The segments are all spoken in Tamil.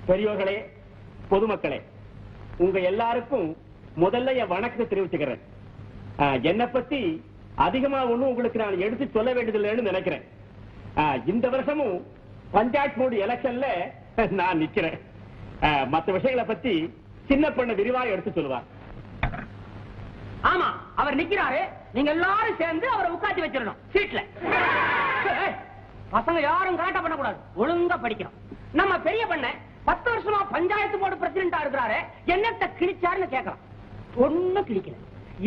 பெரியோர்களே, பொதுமக்களே, உங்க எல்லாருக்கும் முதல்ல என் வணக்கத்தை தெரிவிச்சுக்கிறேன். என்னை பத்தி அதிகமா ஒண்ணும் உங்களுக்கு நான் எடுத்து சொல்ல வேண்டியதில்லைன்னு நினைக்கிறேன். இந்த வருஷமும் பஞ்சாயத்து போர்டு எலெக்ஷன்ல நான் நிக்கிறேன். மற்ற விஷயங்களை பத்தி சின்ன பண்ண விரிவாக எடுத்து சொல்லுவார். ஆமா, அவர் நிக்கிறாரு. நீங்க எல்லாரும் சேர்ந்து அவரை உட்காந்து வச்சிடணும் சீட்ல. பசங்க யாரும் கரெக்டா பண்ணக்கூடாது, ஒழுங்கா படிக்கணும். நம்ம பெரிய பண்ண 10 வருஷமா பஞ்சாயத்து போர்டு பிரசிடண்டா இருக்கிறாரு. என்னத்த கிழிச்சாருன்னு கேட்கலாம். ஒண்ணும் கிழிக்கல.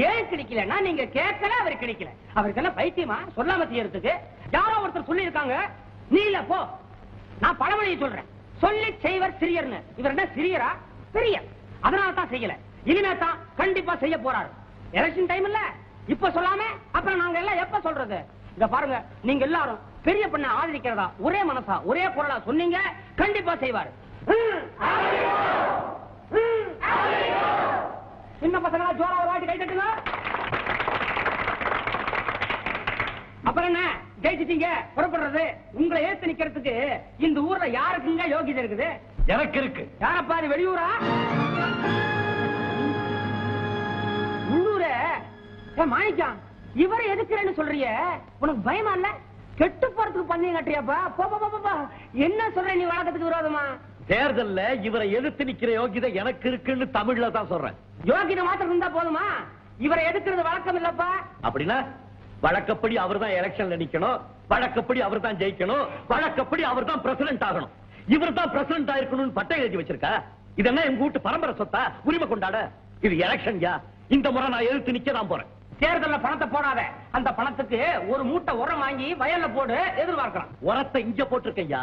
ஏன் கிழிக்கலன்னா நீங்க கேட்கல, அவர் கிழிக்கல. அவருக்கு எல்லாம் பைத்தியமா சொல்லாம செய்யறதுக்கு? யாரோ ஒருத்தர் சொல்லி இருக்காங்க, நீ இல்ல போ. நான் பழமொழியை சொல்றேன், சொல்லி செய்வர் சிறியர்னு. இவர் என்ன சிறியரா? பெரியர். அதனால தான் செய்யல. இனிமே தான் கண்டிப்பா செய்ய போறாரு. எலெக்ஷன் டைம் இல்ல, இப்ப சொல்லாம அப்புறம் நாங்க எல்லாம் எப்ப சொல்றது? இத பாருங்க, நீங்க எல்லாரும் பெரிய பண்ண ஆதரிக்கிறதா ஒரே மனசா ஒரே குரலா சொன்னீங்க, கண்டிப்பா செய்வாரு. சின்ன பசங்களா ஜோரா ஒரு வாட்டி கை தட்டுங்க. அப்புறம் என்ன, ஜெயிச்சிட்டீங்க, புறப்படுறது. உங்களை ஏத்து நிக்கிறதுக்கு இந்த ஊர்ல யாருக்குங்க யோகிதை இருக்குது? எனக்கு இருக்கு. யாரப்பா அது? வெளியூரா? உள்ளூர? மாணிக்கம், இவரை எதுக்குறேன்னு சொல்றிய? உனக்கு பயமா இல்ல? கெட்டு போறதுக்கு பந்தயம் கட்டுறியாப்பா? என்ன சொல்ற நீ? வழக்கத்துக்கு விரோதமா? தேர்தல்ல இவரை எதிர்த்து நிக்கிற யோகிதை எனக்கு இருக்குன்னு தமிழ்ல தான் சொல்றேன். யோகிதை மாத்திரம் இருந்தா போதுமா? இவரை எதுக்குறது வழக்கம் இல்லப்பா. அப்படின்னா வழக்கப்படி அவர் தான் எலெக்ஷன்ல நிக்கணும், வழக்கப்படி அவர் தான் ஜெயிக்கணும், வழக்கப்படி அவர் தான் பிரசிடென்ட் ஆகணும். இவர் தான் பிரசிடென்ட் ஆயிருக்கணும்னு பட்டை எழுதி வச்சிருக்கா. இதெல்லாம் எங்க வீட்டு பரம்பரை சொத்தா? உரிமை கொண்டாட? இது எலெக்ஷன். இந்த முறை நான் எதிர்த்து நிக்க தான் போறேன். தேர்தல்ல பணத்தை போடாத. அந்த பணத்துக்கு ஒரு மூட்டை உரம் வாங்கி வயல்ல போடு, எதிர்பார்க்கலாம். உரத்தை இங்க போட்டிருக்கையா.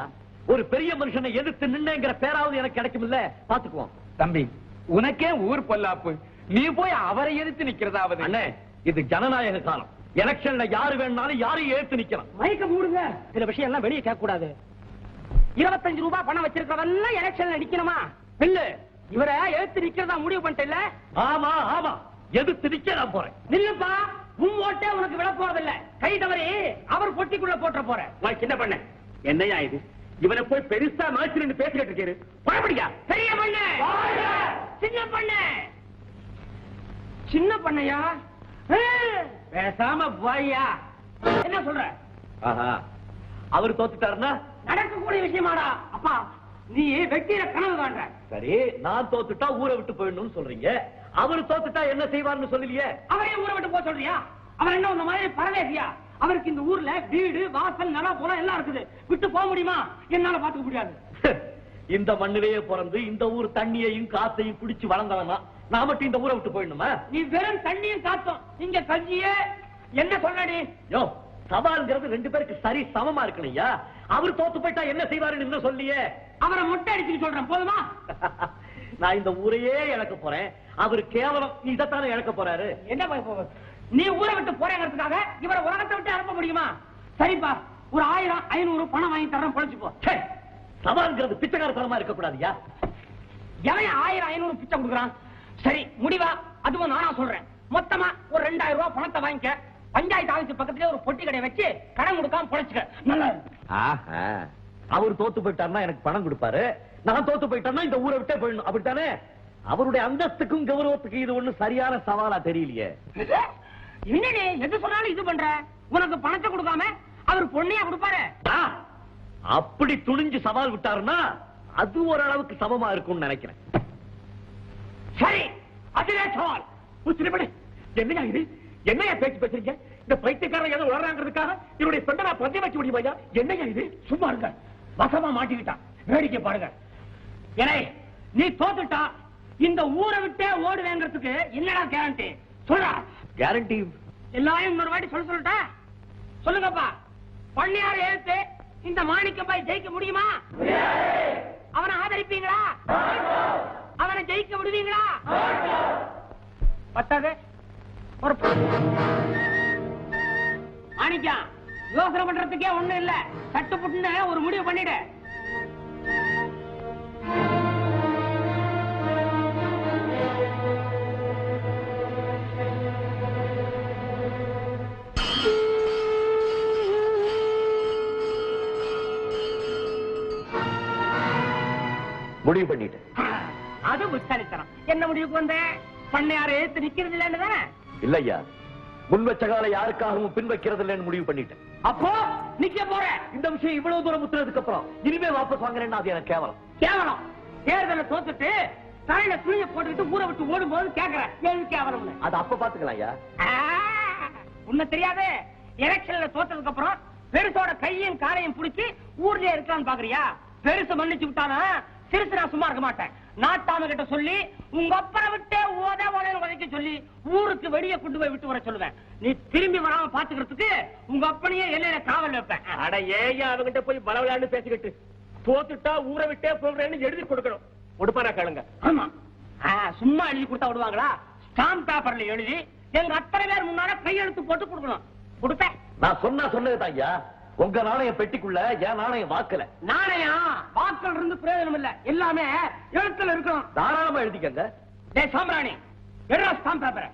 ஒரு பெரிய மனுஷனை எதிர்த்து நின்னுங்கிற பேராவது எனக்கு கிடைக்கும் இல்ல? பாத்துக்குவோம். தம்பி, உனக்கே ஊர் பொல்லாப்பு, நீ போய் அவரை எதிர்த்து நிக்கிறதாவது? அண்ணே, இது ஜனநாயக காலம். எலெக்ஷன்ல யாரு வேணாலும் யாரையும் எதிர்த்து நிக்கலாம். மயக்க மூடுங்க. சில விஷயம் எல்லாம் வெளியே கேட்க கூடாது. 25 ரூபாய் பணம் வச்சிருக்கவெல்லாம் எலெக்ஷன்ல நிக்கணுமா? இல்ல, இவரை எதிர்த்து நிக்கிறதா முடிவு பண்ணிட்டல? ஆமா ஆமா, எதிர்த்து நிக்க நான் போறேன். நில்லுப்பா, உன் ஓட்டே உனக்கு விட போறதில்ல. கை தவறி அவர் பொட்டிக்குள்ள போட்டுற போற. சின்ன பண்ண என்னையா இது? இவனை போய் பெருசா மாச்சு பேசிக்கிட்டு இருக்காரு. பழப்படியா? பெரிய பண்ண, சின்ன பண்ண, சின்ன பண்ணையா? பேசாம போய்யா. என்ன சொல்ற? அவர் தோத்துட்டாருன்னா நடக்கக்கூடிய விஷயமாடா. அப்பா, நீ வெட்டியில கனவு காண்ற. சரி, நான் தோத்துட்டா ஊரை விட்டு போயிடணும்னு சொல்றீங்க. அவர் தோத்துட்டா என்ன செய்வார்னு சொல்லலையே. அவரே ஊரை விட்டு போக சொல்றியா? அவர் என்ன உன்ன மாதிரி பரதேசியா? அவருக்கு இந்த ஊர்ல வீடு வாசல் நிலம் போல எல்லாம் இருக்குது. விட்டு போக முடியுமா? என்னால பாத்துக்க முடியாது. இந்த மண்ணிலேயே பிறந்து இந்த ஊர் தண்ணியையும் காத்தையும் குடிச்சு வளர்ந்தவனா நான் மட்டும் இந்த ஊரை விட்டு போயிடணுமா? நீ வெறும் தண்ணியும் காத்தும், இங்க கஞ்சியே. என்ன சொல்றடி? யோ, சவால்ங்கிறது 2 பேருக்கு சரி சமமா இருக்கணையா. அவர் தோத்து போயிட்டா என்ன செய்வாருன்னு இன்னும் சொல்லியே. அவரை முட்டை அடிச்சுட்டு சொல்றேன், போதுமா? நான் இந்த ஊரையே இழக்க போறேன். அவர் கேவலம் இதைத்தானே இழக்க போறாரு. என்ன நீ ஊரை விட்டு போறேங்கிறதுக்காக இவரை உலகத்தை விட்டு அனுப்ப முடியுமா? சரிப்பா, ஒரு 1000 500 பணம் வாங்கி தரேன், பொழைச்சு போ. சவால்ங்கிறது பிச்சைக்காரத்தனமா இருக்க கூடாதியா? எவன் 1000 500 பிச்சை கொடுக்குறான்? சரி, முடிவா அதுவும் நானா சொல்றேன். மொத்தமா ஒரு 2000 ரூபாய் பணத்தை வாங்கிக்க. பஞ்சாயத்து ஆபீஸ் பக்கத்துல ஒரு பொட்டி கடையை வச்சு கடன் கொடுக்காம பொழைச்சுக்க. நல்லா அவர் தோத்து போயிட்டாருன்னா எனக்கு பணம் கொடுப்பாரு. நான் தோத்து போயிட்டேன்னா இந்த ஊரை விட்டே போயிடணும். அப்படித்தானே? அவருடைய அந்தஸ்துக்கும் கௌரவத்துக்கும் இது ஒண்ணு சரியான சவாலா தெரியலையே. என்னடி எது சொன்னாலும் இது பண்ற? உனக்கு பணத்தை கொடுக்காம அவர் பொண்ணையா கொடுப்பாரு? அப்படி துணிஞ்சு சவால் விட்டாருன்னா அது ஓரளவுக்கு சமமா இருக்கும்னு நினைக்கிறேன். சரி, அதுவே சவால். என்னையா இது? என்னையா பேச்சு பேசுறீங்க? இந்த பைத்தியக்காரன் ஏதோ உளறாங்கிறதுக்காக என்னுடைய சொந்த நான் பஞ்சம் வச்சு முடியுமா? என்னையா இது? சும்மா இருங்க, வசமா மாட்டிக்கிட்டான். வேடிக்கை பாருங்க. ஏனே, நீ தோத்துட்டா இந்த ஊரை விட்டே ஓடுவேங்கிறதுக்கு என்னடா கேரண்டி? சொல்ற கேரண்டி எல்லாரும் இன்னொரு வாட்டி சொல்லட்டா? சொல்லுங்கப்பா. பண்ணையார எழுத்து இந்த மாணிக்கம் பாய் ஜெயிக்க முடியுமா? அவனை ஆதரிப்பீங்களா? அவனை ஜெயிக்க விடுவீங்களா? பத்தாது ஒரு மாணிக்கம், யோசனை பண்றதுக்கே ஒண்ணு இல்ல. சட்டு புட்டுன்னு ஒரு முடிவு பண்ணிடு. முடிவு பண்ணிட்டு. அது புத்தாலித்தனம். என்ன முடிவுக்கு வந்த? பண்ணையாரை ஏத்து நிக்கிறது இல்லன்னு தானே? இல்லையா, முன் வச்ச கால யாருக்காகவும் பின் வைக்கிறது இல்லைன்னு முடிவு பண்ணிட்டேன். அப்போ நிக்க போற? இந்த விஷயம் இவ்வளவு தூரம் முத்துறதுக்கு அப்புறம் இனிமே வாபஸ் வாங்குறேன்னா அது எனக்கு கேவலம். கேவலம்? தேர்தலை தோத்துட்டு தலையில துணியை போட்டுக்கிட்டு ஊரை விட்டு ஓடும் போது கேக்குறேன் ஏன் கேவலம்? அது அப்ப பாத்துக்கலாம் ஐயா. உன்ன தெரியாது, எலெக்ஷன்ல தோத்ததுக்கு அப்புறம் பெருசோட கையும் காலையும் புடிச்சு ஊர்லயே இருக்கலாம்னு பாக்குறியா? பெருசு மன்னிச்சு விட்டானா சிறுசு நான் சும்மா இருக்க மாட்டேன். நாட்டாம கிட்ட சொல்லி உங்க அப்பரை விட்டே ஓத உதைக்க சொல்லி ஊருக்கு வெளியே கொண்டு போய் விட்டு வர சொல்லுவேன். நீ திரும்பி வராம பாத்துக்கிறதுக்கு உங்க அப்பனையே எல்லையில காவல் வைப்பேன். அட ஏன் அவங்கிட்ட போய் பலவிழான்னு பேசிக்கிட்டு தோத்துட்டா ஊரை விட்டே போகிறேன்னு எழுதி கொடுக்கணும். கொடுப்பாரா கேளுங்க. ஆமா, சும்மா எழுதி கொடுத்தா விடுவாங்களா? ஸ்டாம்ப் பேப்பர்ல எழுதி எங்க அத்தனை பேர் முன்னால கையெழுத்து போட்டு கொடுக்கணும். கொடுப்பேன். நான் சொன்னதுதான் ஐயா. உங்க நாணயம் பெட்டிக்குள்ள என் நாணயம் வாக்கல. நாணயம் வாக்கள் இருந்து பிரயோஜனம் இல்ல, எல்லாமே எழுத்துல இருக்கணும். தாராளமா எழுதிக்கங்க. டேய் சாம்பிராணி, எடுறா ஸ்டாம்ப் பேப்பரை.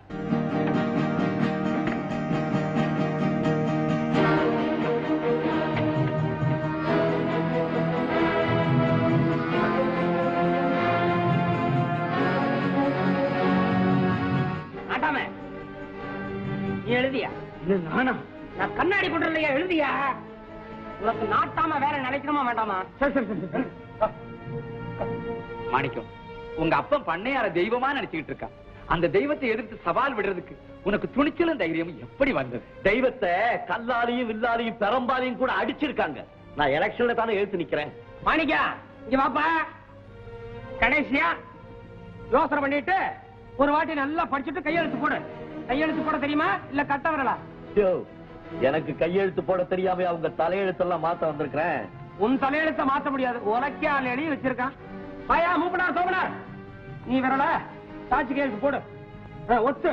நாட்டாம நீ எழுதியா? நானா? நான் கண்ணாடி கொண்டு இல்லையா? எழுதியா? உனக்கு நாட்டாம வேற நினைக்கணுமா வேண்டாமா? மாணிக்கம், உங்க அப்பன் பண்ணையார தெய்வமா நினைச்சுக்கிட்டு இருக்கான். அந்த தெய்வத்தை எதிர்த்து சவால் விடுறதுக்கு உனக்கு துணிச்சலும் தைரியமும் எப்படி வந்தது? தெய்வத்தை கல்லாலையும் வில்லாலையும் பெரம்பாலையும் கூட அடிச்சிருக்காங்க. நான் எலெக்ஷன்ல தானே எழுத்து நிக்கிறேன். மாணிக்கா, இங்க வாப்பா. கடைசியா யோசனை பண்ணிட்டு ஒரு வாட்டி நல்லா படிச்சுட்டு கையெழுத்து போடு. கையெழுத்து போட தெரியுமா இல்ல கட்ட வரலா? எனக்கு கையெழுத்து போட தெரியாம அவங்க தலையெழுத்தெல்லாம் மாத்த வந்திருக்கிறேன். உன் தலையெழுத்த மாத்த முடியாது. உலக்கியால் எழுதி வச்சிருக்கான். பாயா மூப்பனார் சோபனார், நீ வரல சாட்சி கையெழுத்து போடு. ஒத்து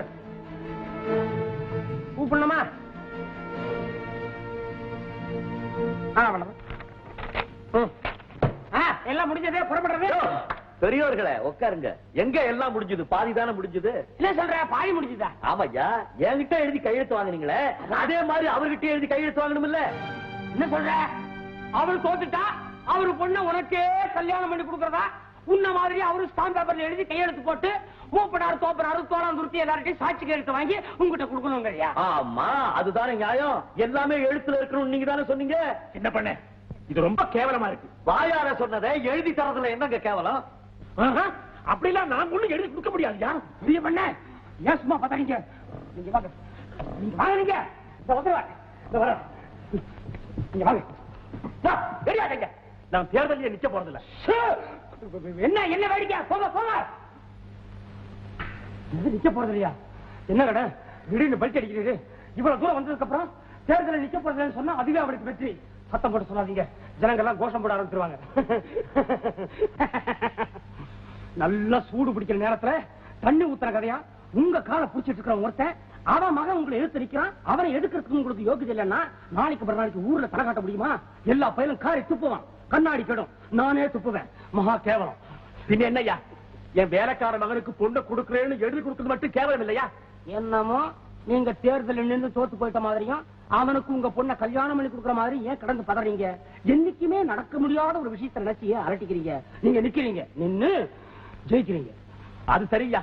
கூப்பிடணுமா? எல்லாம் முடிஞ்சதே, புறப்படுறது. பெரியோர்களே உட்காருங்க. எங்க எல்லாம் முடிஞ்சது? பாதி தானே முடிஞ்சது. இல்ல சொல்ற, பாதி முடிஞ்சுதா? ஆமாய்யா, என்கிட்ட எழுதி கையெழுத்து வாங்குனீங்களே, அதே மாதிரி அவர்கிட்ட எழுதி கையெழுத்து வாங்கணும் இல்ல? என்ன சொல்ற? அவள் தோத்துட்டா அவரு பொண்ணு உனக்கே கல்யாணம் பண்ணி கொடுக்கறதா? உன்ன மாதிரி அவரு ஸ்டாம்ப் பேப்பர்ல எழுதி கையெழுத்து போட்டு மூப்பனார் தோப்பனாரு தோளாந்துருத்தி எல்லார்ட்டையும் சாட்சி கையெழுத்து வாங்கி உங்ககிட்ட கொடுக்கணுங்கறியா? ஆமா, அதுதானே நியாயம். எல்லாமே எழுத்துல இருக்கணும் நீங்க தானே சொன்னீங்க. என்ன பண்ண? இது ரொம்ப கேவலமா இருக்கு. வாயார சொன்னதை எழுதி தரதுல என்னங்க கேவலம்? அப்படிலாம் நான் ஒண்ணு எழுதி கொடுக்க முடியாதுயா. புரிய பண்ண ஏன் சும்மா பார்த்தாங்க? நீங்க வாங்க, நீங்க வாங்க, நீங்க நீங்க வாங்க. தெரியாதுங்க, நான் தேர்தலில் நிக்க போறதில்ல. என்ன என்ன வேடிக்கை? போங்க போங்க. நிக்க போறது இல்லையா? என்ன கடை திடீர்னு பல்ட் அடிக்கிறது? இவ்வளவு தூரம் வந்ததுக்கு அப்புறம் தேர்தலில் நிக்க போறதுன்னு சொன்னா அதுவே அவளுக்கு வெற்றி. சத்தம் போட்டு சொல்லாதீங்க, ஜனங்கள்லாம் கோஷம் போட ஆரம்பிச்சிருவாங்க. நல்லா சூடு பிடிக்கிற நேரத்துல தண்ணி ஊத்துற கதையா? உங்க காலை புடிச்சிட்டு இருக்கிற ஒருத்தன் அவன் மகன் உங்களை எடுத்து நிக்கிறான். அவனை எடுக்கிறதுக்கு உங்களுக்கு யோகியதை இல்லைன்னா நாளைக்கு ஒரு நாளைக்கு ஊர்ல தலை காட்ட முடியுமா? எல்லா பயிலும் காரை துப்புவான், கண்ணாடி கெடும், நானே துப்புவேன். மகா கேவலம். பின்ன என்னய்யா, என் வேலைக்கார மகனுக்கு பொண்ணை கொடுக்கிறேன்னு எழுதி கொடுத்தது மட்டும் கேவலம் இல்லையா? என்னமோ நீங்க தேர்தலில் நின்று தோத்து போயிட்ட மாதிரியும் அவனுக்கு உங்க பொண்ணை கல்யாணம் பண்ணி கொடுக்குற மாதிரி ஏன் கடந்து பதறீங்க? என்னைக்குமே நடக்க முடியாத ஒரு விஷயத்தை நினைச்சு ஏன் அரட்டிக்கிறீங்க? நீங்க நிக்கிறீங்க, நின்னு ஜெயிக்கிறீங்க. அது சரியா?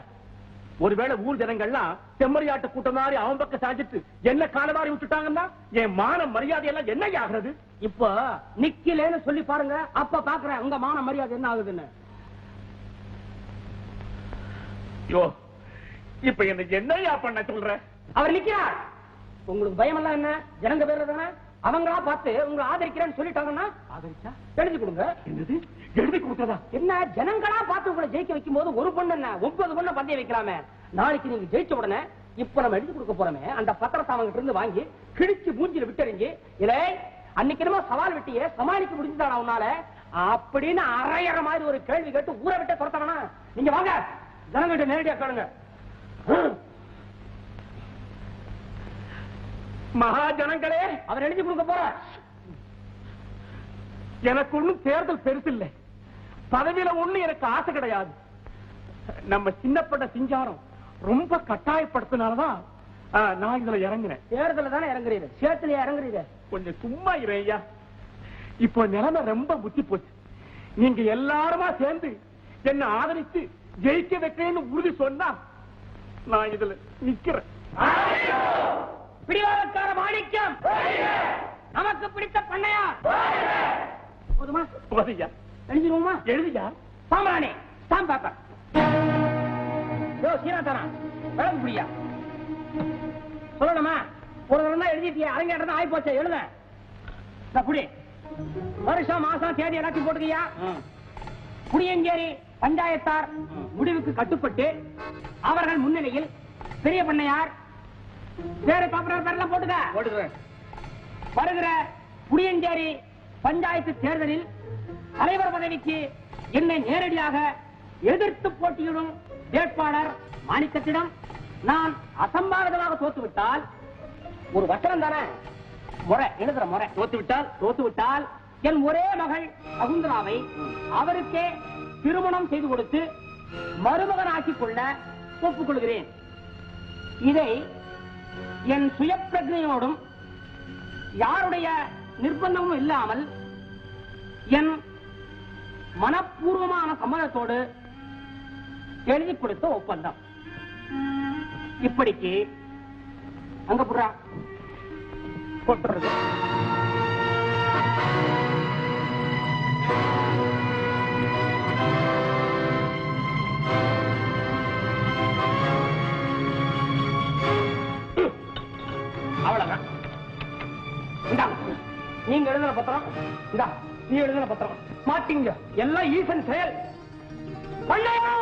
ஒருவேளை ஊர் ஜனங்கள்லாம் செம்மறியாட்டு கூட்டம் மாதிரி அவன் பக்கம் சாஞ்சிட்டு என்ன காலவாரி விட்டுட்டாங்கன்னா என் மான மரியாதை எல்லாம் என்ன ஆகுறது? இப்ப நிக்கலேன்னு சொல்லி பாருங்க, அப்ப பாக்குறேன் உங்க மான மரியாதை என்ன ஆகுதுன்னு. இப்ப என்ன என்னையா பண்ண சொல்ற? அவர் நிக்கிறார். உங்களுக்கு பயம் எல்லாம் என்ன? ஜனங்க பேர் தானே, அவங்களா பார்த்து உங்களை ஆதரிக்கிறேன்னு சொல்லிட்டாங்கன்னா ஆதரிச்சா எழுதி கொடுங்க. என்னது எழுதி கொடுத்ததா? என்ன ஜனங்களா பார்த்து உங்களை ஜெயிக்க வைக்கும் போது ஒரு பொண்ணு என்ன 9 பொண்ணை பந்தயம் வைக்கலாமே. நாளைக்கு நீங்க ஜெயிச்ச உடனே இப்ப நம்ம எழுதி கொடுக்க போறோமே அந்த பத்திரத்தை அவங்க இருந்து வாங்கி கிழிச்சு மூஞ்சில விட்டறிஞ்சு, இல்லை அன்னைக்கு என்னமோ சவால் விட்டியே சமாளிக்க முடிஞ்சுதானா உன்னால அப்படின்னு அரையற மாதிரி ஒரு கேள்வி கேட்டு ஊரை விட்டு துரத்தவனா? நீங்க வாங்க, ஜனங்கிட்ட நேரடியா கேளுங்க. மகாஜனங்களே, அவர் எழுதி கொடுக்க போற. எனக்கு ஒண்ணும் தேர்தல் பெருசு இல்லை, பதவியில ஒண்ணு எனக்கு ஆசை கிடையாது. நம்ம சின்னப்பட்ட சிங்காரம் ரொம்ப கட்டாயப்படுத்தினாலதான் நான் இதுல இறங்குறேன். தேர்தல தானே இறங்குறீங்க, சேத்துல இறங்குறீங்க. கொஞ்சம் சும்மா இறையா. இப்போ நிலைமை ரொம்ப புத்தி போச்சு. நீங்க எல்லாருமா சேர்ந்து என்ன ஆதரித்து ஜெயிக்க வைக்கிறேன்னு உறுதி சொன்னா நான் இதுல நிக்கிறேன். பிடிவாதக்கார மாணிக்கம், நமக்கு பிடித்த பண்ணையார். போதுமா? போதையா? எழுதிடுவோமா? எழுதியா? சாம்பிராணி, ஸ்டாம்ப் பேப்பர். சீராத்தானா விளக்கு புடியா சொல்லணுமா? ஒரு தடவை எழுதிட்டியா? அரங்கேற்றம் ஆகி போச்சு. எழுத புடி. வருஷம் மாசம் தேதி எல்லாத்தையும் போட்டுக்கியா? புளியஞ்சேரி பஞ்சாயத்தார் முடிவுக்கு கட்டுப்பட்டு அவர்கள் முன்னிலையில் பெரிய பண்ணையார் வேற காப்பரர் பேர்லாம் போட்டுக்க. வருகிற புளியஞ்சேரி பஞ்சாயத்து தேர்தலில் தலைவர் பதவிக்கு என்னை நேரடியாக எதிர்த்து போட்டியிடும் வேட்பாளர் மாணிக்கத்திடம் நான் அசம்பாவிதமாக தோத்துவிட்டால், ஒரு வசனம் தானே முறை எழுதுற முறை, தோத்துவிட்டால் என் ஒரே மகள் சகுந்தராவை அவருக்கே திருமணம் செய்து கொடுத்து மருமகன் ஆக்கிக் கொள்ள ஒப்புக்கொள்கிறேன். இதை என் சுய பிரஜையோடும் யாருடைய நிர்பந்தமும் இல்லாமல் என் மனப்பூர்வமான சம்மதத்தோடு எழுதி கொடுத்த ஒப்பந்தம். இப்படிக்கு அங்க புறா போட்டுறது. அவ்வளவுதான். நீங்க எழுதுன பத்திரம், இந்தா நீ எழுதுன பத்திரம் மாட்டீங்க. எல்லாம் ஈசன் செயல். பண்ணையா